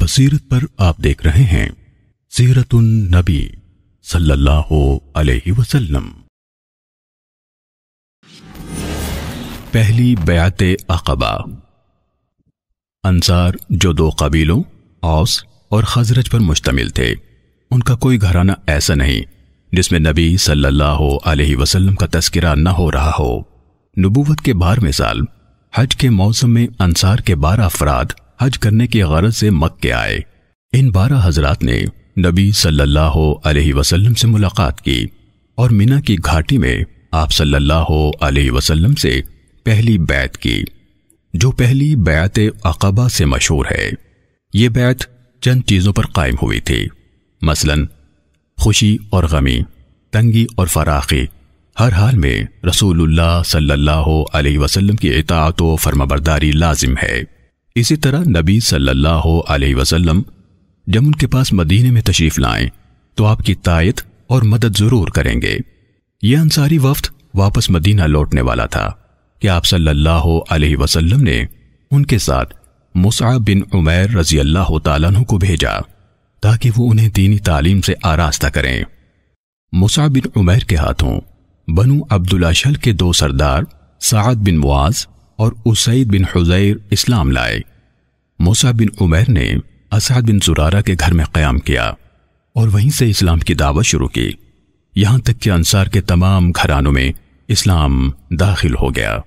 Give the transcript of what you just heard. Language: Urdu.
بصیرت پر آپ دیکھ رہے ہیں سیرت النبی صلی اللہ علیہ وسلم۔ پہلی بیعت عقبہ۔ انصار جو دو قبیلوں اوس اور خزرج پر مشتمل تھے، ان کا کوئی گھرانہ ایسا نہیں جس میں نبی صلی اللہ علیہ وسلم کا تذکرہ نہ ہو رہا ہو۔ نبوت کے 12ویں سال حج کے موسم میں انصار کے 12 افراد حج کرنے کی غرض سے مکے آئے۔ ان 12 حضرات نے نبی صلی اللہ علیہ وسلم سے ملاقات کی اور مینا کی گھاٹی میں آپ صلی اللہ علیہ وسلم سے پہلی بیعت کی، جو پہلی بیعت عقبہ سے مشہور ہے۔ یہ بیعت چند چیزوں پر قائم ہوئی تھی، مثلا خوشی اور غمی، تنگی اور فراخی، ہر حال میں رسول اللہ صلی اللہ علیہ وسلم کی اطاعت و فرمانبرداری لازم ہے۔ اسی طرح نبی صلی اللہ علیہ وسلم جب ان کے پاس مدینے میں تشریف لائیں تو آپ کی تائید اور مدد ضرور کریں گے۔ یہ انصاری وفد واپس مدینہ لوٹنے والا تھا کہ آپ صلی اللہ علیہ وسلم نے ان کے ساتھ مصعب بن عمیر رضی اللہ تعالیٰ عنہ کو بھیجا تاکہ وہ انہیں دینی تعلیم سے آراستہ کریں۔ مصعب بن عمیر کے ہاتھوں بنو عبد الاشہل کے 2 سردار سعد بن معاذ اور اسید بن حضیر اسلام لائے۔ مصعب بن عمیر نے اسعد بن زرارہ کے گھر میں قیام کیا اور وہیں سے اسلام کی دعوت شروع کی، یہاں تک کہ انصار کے تمام گھرانوں میں اسلام داخل ہو گیا۔